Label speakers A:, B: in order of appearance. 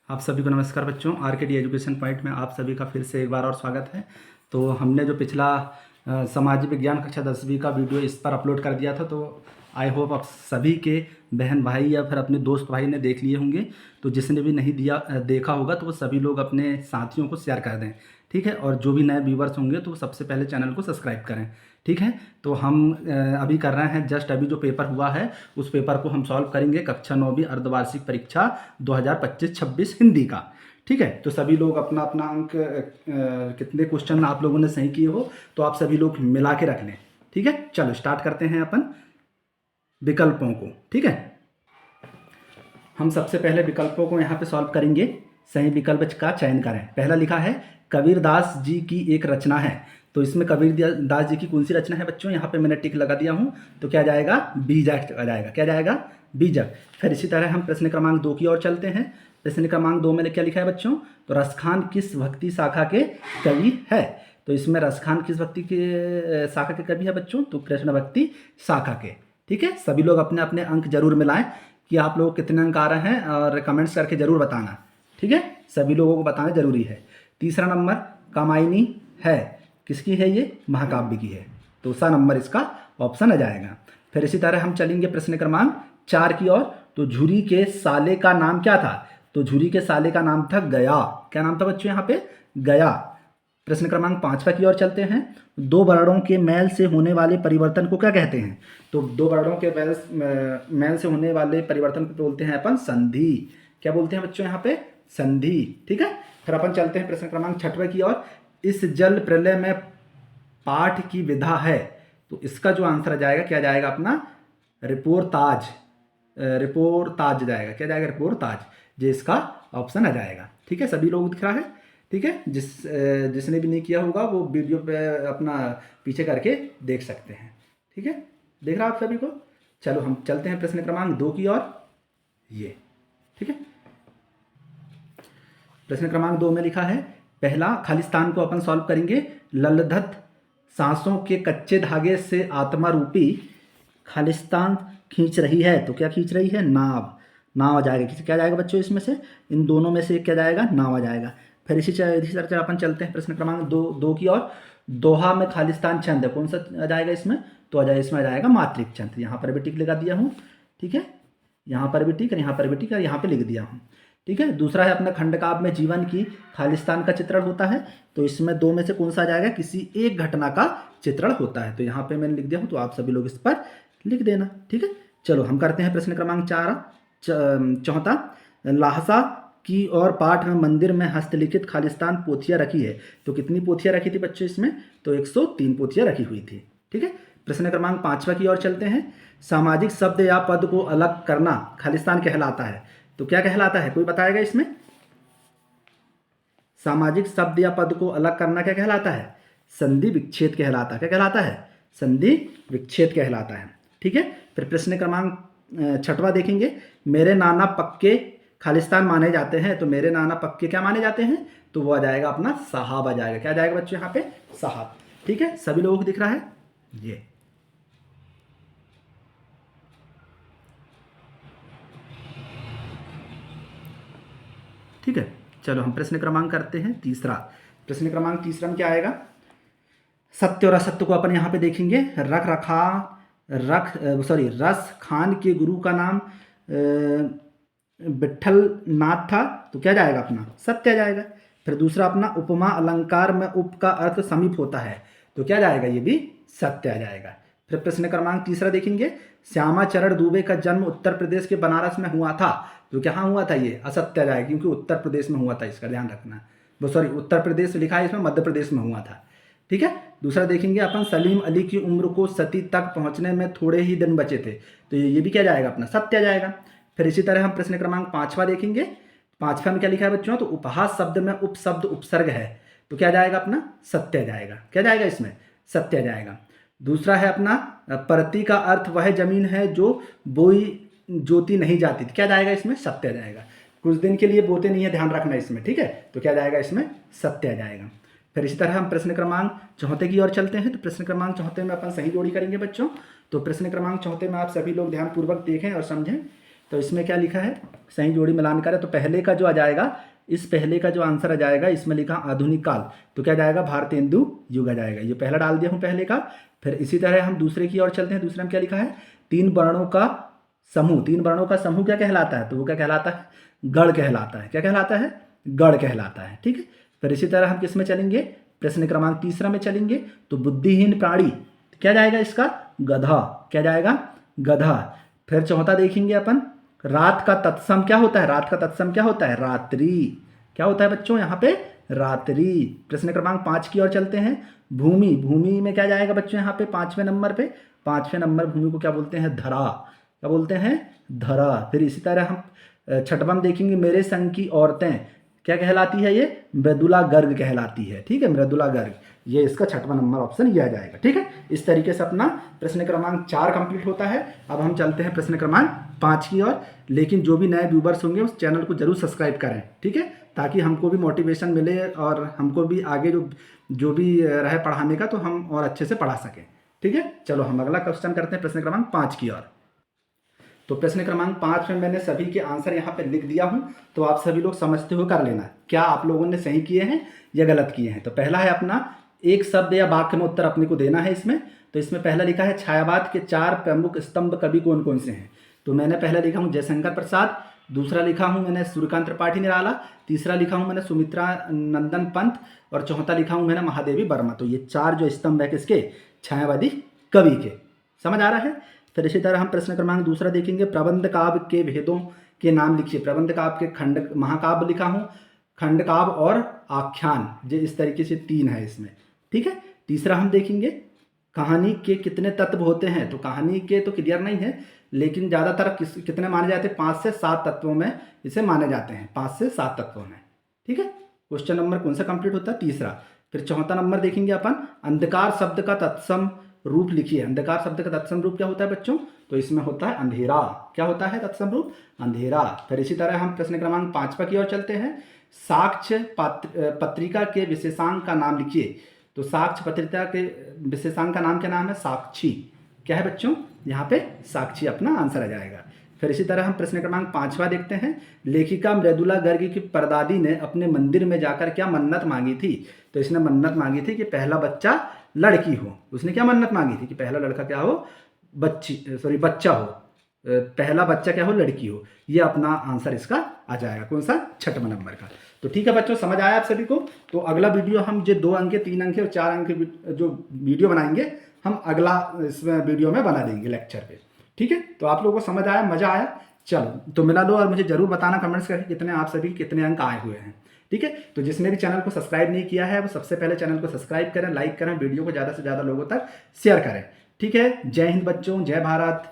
A: आप सभी को नमस्कार बच्चों। आरकेडी एजुकेशन पॉइंट में आप सभी का फिर से एक बार और स्वागत है। तो हमने जो पिछला सामाजिक विज्ञान कक्षा 10वीं का वीडियो इस पर अपलोड कर दिया था, तो आई होप आप सभी के बहन भाई या फिर अपने दोस्त भाई ने देख लिए होंगे। तो जिसने भी नहीं देखा होगा तो वो सभी लोग अपने साथियों को शेयर कर दें, ठीक है। और जो भी नए व्यूवर्स होंगे तो सबसे पहले चैनल को सब्सक्राइब करें, ठीक है। तो हम अभी कर रहे हैं, जस्ट अभी जो पेपर हुआ है उस पेपर को हम सॉल्व करेंगे, कक्षा 9वीं अर्धवार्षिक परीक्षा 2025-26 हिंदी का, ठीक है। तो सभी लोग अपना अपना अंक कितने क्वेश्चन आप लोगों ने सही किए हो तो आप सभी लोग मिला के रख लें, ठीक है। चलो स्टार्ट करते हैं अपन विकल्पों को, ठीक है। हम सबसे पहले विकल्पों को यहाँ पे सॉल्व करेंगे। सही विकल्प का चयन करें। पहला लिखा है कबीरदास जी की एक रचना है। तो इसमें कबीरदास जी की कौन सी रचना है बच्चों? यहाँ पे मैंने टिक लगा दिया हूँ, तो क्या जाएगा? बीजक आ जाएगा। क्या जाएगा? बीजक। फिर इसी तरह हम प्रश्न क्रमांक 2 की ओर चलते हैं। प्रश्न क्रमांक 2 में क्या लिखा है बच्चों? तो रसखान किस भक्ति शाखा के कवि है? तो इसमें रसखान किस भक्ति के शाखा के कवि है बच्चों? तो कृष्ण भक्ति शाखा के, ठीक है। सभी लोग अपने अपने अंक जरूर मिलाएं कि आप लोग कितने अंक आ रहे हैं और कमेंट्स करके जरूर बताना, ठीक है। सभी लोगों को बताना जरूरी है। तीसरा नंबर कामायनी है, किसकी है ये? महाकाव्य की है। तो दूसरा नंबर इसका ऑप्शन आ जाएगा। फिर इसी तरह हम चलेंगे प्रश्न क्रमांक 4 की ओर। तो झुरी के साले का नाम क्या था? तो झुरी के साले का नाम था गया। क्या नाम था बच्चों यहाँ पे? गया। प्रश्न क्रमांक 5 की ओर चलते हैं। दो वर्णों के मेल से होने वाले परिवर्तन को क्या कहते हैं? तो दो वर्णों के मेल से होने वाले परिवर्तन को बोलते हैं अपन संधि। क्या बोलते हैं बच्चों यहाँ पे? संधि, ठीक है। फिर अपन चलते हैं प्रश्न क्रमांक 6 की ओर। इस जल प्रलय में पाठ की विधा है। तो इसका जो आंसर आ जाएगा क्या जाएगा अपना? रिपोर्ताज। रिपोर्ताज जाएगा। क्या जाएगा? रिपोर्ताज। ये इसका ऑप्शन आ जाएगा, ठीक है। सभी लोग दिख रहा है, ठीक है। जिसने भी नहीं किया होगा वो वीडियो पे अपना पीछे करके देख सकते हैं, ठीक है। देख रहा आप सभी को? चलो हम चलते हैं प्रश्न क्रमांक 2 की ओर। ये, ठीक है। प्रश्न क्रमांक 2 में लिखा है पहला खालिस्तान को अपन सॉल्व करेंगे। ललधत सांसों के कच्चे धागे से आत्मा रूपी खालिस्तान खींच रही है। तो क्या खींच रही है? नाव। नाव आ जाएगा। क्या जाएगा बच्चों इसमें से? इन दोनों में से क्या जाएगा? नाव आ जाएगा। फिर इसी तरह अपन चलते हैं प्रश्न क्रमांक दो की ओर। दोहा में खालिस्तान छंद है, कौन सा आ जाएगा इसमें? तो आ जाएगा इसमें आ जाएगा मातृक छंद। यहाँ पर भी टिक लगा दिया हूँ, ठीक है। यहाँ पर भी टिक और यहाँ पर भी टिक और यहाँ पे लिख दिया हूँ, ठीक है। दूसरा है अपना खंडकाव्य में जीवन की खालिस्तान का चित्रण होता है। तो इसमें दो में से कौन सा आ जाएगा? किसी एक घटना का चित्रण होता है। तो यहाँ पे मैंने लिख दिया हूँ, तो आप सभी लोग इस पर लिख देना, ठीक है। चलो हम करते हैं प्रश्न क्रमांक 4 लाहसा की और पाठ में मंदिर में हस्तलिखित खालिस्तान पोथियाँ रखी है। तो कितनी पोथियाँ रखी थी बच्चों इसमें? तो 103 पोथियाँ रखी हुई थी, ठीक है। प्रश्न क्रमांक 5 की ओर चलते हैं। सामाजिक शब्द या पद को अलग करना खालिस्तान कहलाता है। तो क्या कहलाता है? कोई बताएगा इसमें? सामाजिक शब्द या पद को अलग करना क्या कहलाता है? संधि विच्छेद कहलाता है। क्या कहलाता है? संधि विच्छेद कहलाता है, ठीक है। फिर प्रश्न क्रमांक 6 देखेंगे। मेरे नाना पक्के खालिस्तान माने जाते हैं। तो मेरे नाना पक्के क्या माने जाते हैं? तो वो आ जाएगा अपना साहब आ जाएगा। क्या आ जाएगा बच्चों यहाँ पे? साहब, ठीक है। सभी लोगों को दिख रहा है ये, ठीक है। चलो हम प्रश्न क्रमांक करते हैं तीसरा। प्रश्न क्रमांक तीसरा में क्या आएगा? सत्य और असत्य को अपन यहाँ पे देखेंगे। रस खान के गुरु का नाम विट्ठल नाथ था। तो क्या जाएगा अपना? सत्य आ जाएगा। फिर दूसरा अपना उपमा अलंकार में उप का अर्थ समीप होता है। तो क्या जाएगा? ये भी सत्य आ जाएगा। फिर प्रश्न क्रमांक तीसरा देखेंगे। श्यामा चरण दुबे का जन्म उत्तर प्रदेश के बनारस में हुआ था। तो कहाँ हुआ था? ये असत्य आ जाएगा, क्योंकि उत्तर प्रदेश में हुआ था, इसका ध्यान रखना। वो सॉरी, उत्तर प्रदेश लिखा है इसमें, मध्य प्रदेश में हुआ था, ठीक है। दूसरा देखेंगे अपन सलीम अली की उम्र को सती तक पहुंचने में थोड़े ही दिन बचे थे। तो ये भी क्या जाएगा अपना? सत्य आ जाएगा। फिर इसी तरह हम प्रश्न क्रमांक 5 देखेंगे। 5 में क्या लिखा है बच्चों? तो उपहास शब्द में उपशब्द उपसर्ग है। तो क्या जाएगा अपना? सत्य आ जाएगा। क्या जाएगा इसमें? सत्य आ जाएगा। दूसरा है अपना परती का अर्थ वह जमीन है जो बोई जोती नहीं जाती। क्या जाएगा इसमें? सत्य आ जाएगा। कुछ दिन के लिए बोते नहीं है, ध्यान रखना इसमें, ठीक है। तो क्या जाएगा इसमें? सत्य आ जाएगा। फिर इसी तरह हम प्रश्न क्रमांक 4 की ओर चलते हैं। तो प्रश्न क्रमांक 4 में अपन सही जोड़ी करेंगे बच्चों। तो प्रश्न क्रमांक 4 में आप सभी लोग ध्यानपूर्वक देखें और समझें। तो इसमें क्या लिखा है, सही जोड़ी मिलान करें तो पहले का जो आ जाएगा, इस पहले का जो आंसर आ जाएगा, इसमें लिखा आधुनिक काल, तो क्या जाएगा, भारतेंदु युग आ जाएगा। ये पहला डाल दिया हूँ पहले का। फिर इसी तरह हम दूसरे की ओर चलते हैं। दूसरे में क्या लिखा है, 3 वर्णों का समूह। 3 वर्णों का समूह क्या कहलाता है, तो वो क्या कहलाता है, गण कहलाता है। क्या कहलाता है, गण कहलाता है। ठीक है। फिर इसी तरह हम किस में चलेंगे, प्रश्न क्रमांक तीसरा में चलेंगे। तो बुद्धिहीन प्राणी क्या जाएगा इसका, गधा। क्या जाएगा, गधा। फिर चौथा देखेंगे अपन, रात का तत्सम क्या होता है, रात का तत्सम क्या होता है, रात्रि। क्या होता है बच्चों यहाँ पे, रात्रि। प्रश्न क्रमांक 5 की ओर चलते हैं। भूमि, भूमि में क्या जाएगा बच्चों यहाँ पे 5वें नंबर पे, 5वें नंबर भूमि को क्या बोलते हैं, धरा। क्या बोलते हैं, धरा। फिर इसी तरह हम छठवां देखेंगे, मेरे संग की औरतें क्या कहलाती है, ये मृदुला गर्ग कहलाती है। ठीक है, मृदुला गर्ग, ये इसका छठवां नंबर ऑप्शन ये आ जाएगा। ठीक है, इस तरीके से अपना प्रश्न क्रमांक 4 कंप्लीट होता है। अब हम चलते हैं प्रश्न क्रमांक 5 की ओर। लेकिन जो भी नए व्यूवर्स होंगे उस चैनल को जरूर सब्सक्राइब करें। ठीक है, ताकि हमको भी मोटिवेशन मिले और हमको भी आगे जो भी रहे पढ़ाने का, तो हम और अच्छे से पढ़ा सकें। ठीक है, चलो हम अगला क्वेश्चन करते हैं प्रश्न क्रमांक 5 की ओर। तो प्रश्न क्रमांक 5 में मैंने सभी के आंसर यहाँ पे लिख दिया हूँ, तो आप सभी लोग समझते हुए कर लेना क्या आप लोगों ने सही किए हैं या गलत किए हैं। तो पहला है अपना, एक शब्द या वाक्य में उत्तर अपने को देना है इसमें। तो इसमें पहला लिखा है, छायावाद के 4 प्रमुख स्तंभ कवि कौन कौन से हैं। तो मैंने पहला लिखा हूँ जयशंकर प्रसाद, दूसरा लिखा हूँ मैंने सूर्यकांत त्रिपाठी निराला, तीसरा लिखा हूँ मैंने सुमित्रा नंदन पंत, और चौथा लिखा हूँ मैंने महादेवी वर्मा। तो ये 4 जो स्तंभ है किसके, छायावादी कवि के। समझ आ रहा है। फिर इसी तरह हम प्रश्न क्रमांक दूसरा देखेंगे, प्रबंध काव्य के भेदों के नाम लिखिए। प्रबंध काव्य के खंड महाकाव्य लिखा हूँ, खंड काव्य और आख्यान, जो इस तरीके से 3 है इसमें। ठीक है। तीसरा हम देखेंगे, कहानी के कितने तत्व होते हैं। तो कहानी के तो क्लियर नहीं है, लेकिन ज़्यादातर कितने माने जाते हैं, 5 से 7 तत्वों में इसे माने जाते हैं, 5 से 7 तत्वों में। ठीक है, क्वेश्चन नंबर कौन सा कंप्लीट होता है, तीसरा। फिर चौथा नंबर देखेंगे अपन, अंधकार शब्द का तत्सम रूप लिखिए। अंधकार शब्द का तत्सम रूप क्या होता है बच्चों, तो इसमें होता है अंधेरा। क्या होता है तत्सम रूप, अंधेरा। फिर इसी तरह हम प्रश्न क्रमांक 5 की ओर चलते हैं, साक्ष्य पत्रिका के विशेषांक का नाम लिखिए। तो साक्ष्य पत्रिका के विशेषांक का नाम क्या नाम है, साक्षी। क्या है बच्चों, यहाँ पे साक्षी अपना आंसर आ जाएगा। फिर इसी तरह हम प्रश्न क्रमांक 5वां देखते हैं, लेखिका मृदुला गर्ग की परदादी ने अपने मंदिर में जाकर क्या मन्नत मांगी थी। तो इसने मन्नत मांगी थी कि पहला बच्चा लड़की हो। उसने क्या मन्नत मांगी थी कि पहला लड़का क्या हो, बच्चा हो, पहला बच्चा क्या हो, लड़की हो। ये अपना आंसर इसका आ जाएगा, कौन सा, 6वां नंबर का। तो ठीक है बच्चों, समझ आया आप सभी को। तो अगला वीडियो हम जो 2 अंक, 3 अंक और 4 अंक जो वीडियो बनाएंगे, हम अगला इस वीडियो में बना देंगे लेक्चर पे। ठीक है, तो आप लोगों को समझ आया, मजा आया। चलो तो मिला लो, और मुझे जरूर बताना कमेंट्स करके कितने आप सभी कितने अंक आए हुए हैं। ठीक है, तो जिसने भी चैनल को सब्सक्राइब नहीं किया है वो सबसे पहले चैनल को सब्सक्राइब करें, लाइक करें, वीडियो को ज़्यादा से ज़्यादा लोगों तक शेयर करें। ठीक है, जय हिंद बच्चों, जय भारत।